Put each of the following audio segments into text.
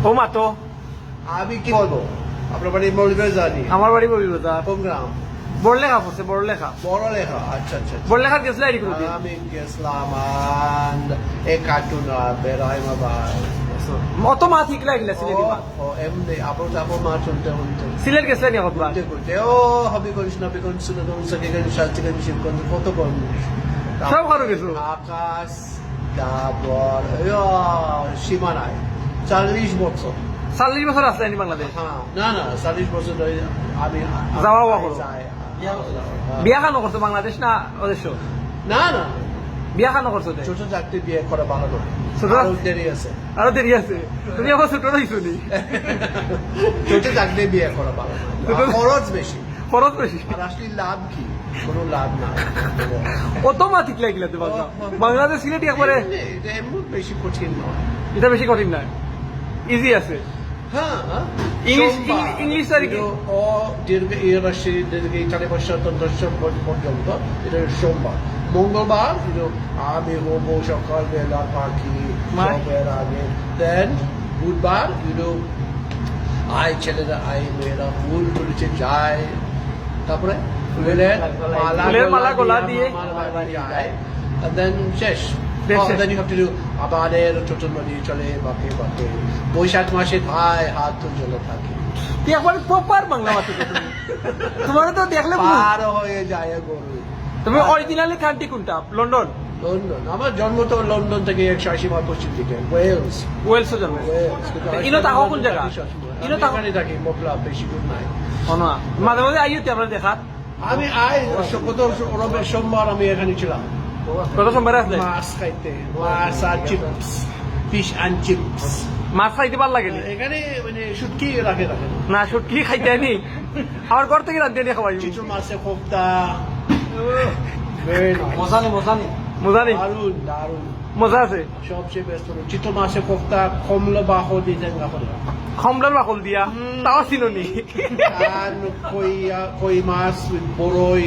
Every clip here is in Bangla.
ও মা তো আমি কি বলবো, আপনার বাড়ি মৌলভীবাজার? আমার বাড়ি মৌলভীবাজার। কোন গ্রাম? বড়লেখা পড়ছে, বড়লেখা। বড় লেখা, আচ্ছা আচ্ছা। বড়লেখা গেছিল এদিকে কোনদিন? আমি গেছিলাম এই কার্টুন বেড়াই বাবার অত মা ঠিক লাগিলা সিলেটি মা। এমনি আপন আপন মা চলতে হতে সিলেট গেছিলেন কতবার? করতে ও হবি করিস না বিকন শুনে তখন সেকেন্ড সাথে শিক্ষণ কত কম সব ভালো গেছো। আকাশ তারপর সীমানায় 40 বছর। 40 বছর আসলেন বাংলাদেশ? হ্যাঁ, না না 40 বছর ধরে আমি যাওয়া হওয়া করো। যাই। বিয়া খানো করছো বাংলাদেশ না ওদেশ? না না বিয়া খানো করছো? ছোট চাকরি বিয়ে করা ভালো নয়, ছোট আরো দেরি আছে। আরো দেরি আছে। তুমি আবার ছোট রইছো নি? ছোট চাকরি বিয়ে করা ভালো নয়, খরচ বেশি। খরচ বেশি। আর আসলে লাভ কি? কোনো লাভ না। অত মা ঠিক লাগিলা তো বাংলাদেশ সিলেটি একবারে? এটা এমন বেশি কঠিন নয়, এটা বেশি কঠিন না, ইজি আছে। হ্যাঁ ইংলিশ আর কি ও দীর্ঘ ইরাশি দীর্ঘ 40 বছর পর্যন্ত এটা সোমবার। মঙ্গলবার আমি হবো সকালবেলা পাখি সবের আগে। দেন বুধবার আয় ছেলেরা আয় মেয়েরা ফুল তুলেছে যায়, তারপরে ফুলের মালা গোলা দিয়ে যায়, দেন শেষ। Then you have to do আবারের Toton নদী চলে বাঁকে বাঁকে। বৈশাখ মাসে ভাই হাত তো জ্বলে থাকে। তুই একবার প্রপার বাংলা ভাষা তুমি। তোমার তো দেখলে পার হয়ে যায় গরু। তুমি অরিজিনালি কান্ট্রি কোনটা? লন্ডন? লন্ডন। আমার জন্ম তো লন্ডন থেকে 180 মাইল পশ্চিম দিকে, ওয়েলস। ওয়েলস জন্ম। ইনো তাহো কোন জায়গা? ইনো তাহলে থাকি মোকলা, বেশি দূর নাই। না মাঝে মাঝে আইতে আমরা দেখাত। আমি কত সোমবার আমি এখানে ছিলাম। কত সোমবার আসলে? মাছ খাইতে, মাছ আর চিপস, ফিশ অ্যান্ড চিপস। মাছ খাইতে ভালো লাগে এখানে মানে শুটকি রাখে না? শুটকি খাইতে আনি আমার ঘর থেকে রান্ধে নিয়ে খাওয়াই। চিতল মাছের কোফতা, মজা নেই? দারুন দারুন মজা আছে। সবচেয়ে বেস্ট হলো চিতল মাছের কোফতা, কমলা বাহর দিয়ে খমলার বাকল দিয়া, তাও চিনি। আর কই মাছ, বড়ই।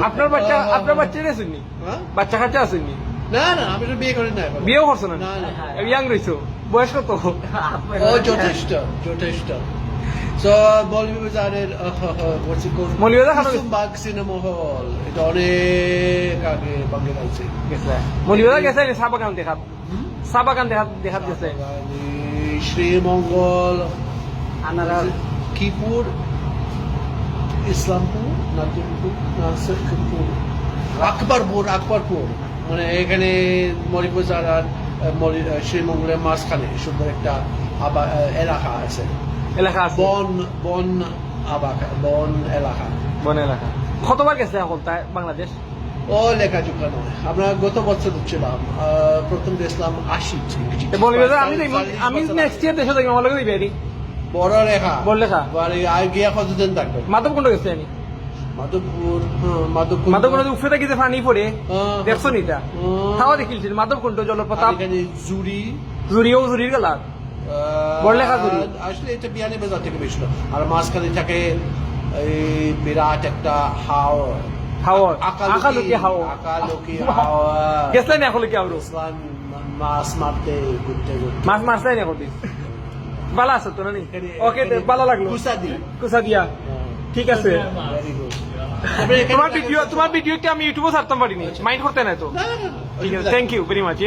আপনার বাচ্চা শুনি? বাচ্চা কাচ্চা আসেনি? না না আমি তো বিয়ে করি না। বিয়েও করছো না? ইয়াং রয়েছো, বয়স কত? যথেষ্ট যথেষ্ট। মৌলভীবাজারের বাগ সিনেমা হল, এটা অনেক আগে বাংলাদেশে মৌলভীবাজার গেছে চা বাগান দেখাত? চা বাগান দেখাত গেছে? শ্রীমঙ্গল, কিপুর, ইসলামপুর, নাসিরপুর, আকবরপুর, মানে এখানে মৌলভীবাজার আর শ্রীমঙ্গলের মাঝখানে সুন্দর একটা এলাকা আছে। বন এলাকা। কতবার গেছে এখন তাই বাংলাদেশ? ও লেখাজোখা নয়, আমরা গত বছর ছিলাম, প্রথম গেছিলাম 80। আমি নেক্সট ইয়ার দেশে থাকি, আমার লগে দিবি? বড় লেখা আর গিয়া কতদিন থাকবে? মাধবকুণ্ড গেছে আমি। মাধবকুণ্ড উফরে থাকি যে পানি পড়ে দেখছো নিটা? তাও দেখিলছি মাধবকুণ্ড জলপ্রপাত। জুড়ির গেলা বড়লেখা জুড়ি আসলে এটা বিয়ানি বাজার থেকে বেশি, আর মাঝখানে থাকে এই বিরাট একটা আকালুকি হাওয়া। গেছিলেন এখনকি? আরো মাছ মারতে ঘুরতে মাছ মারছেন এখন? ভালো আছো তো? না ওকে, ভালো লাগলো। কুসা দিয়া, ঠিক আছে। তোমার ভিডিও আমি ইউটিউবে ছাড়তাম পারিনি, মাইন্ড করতে না তো? ঠিক আছে, থ্যাংক ইউ ভেরি মাচ।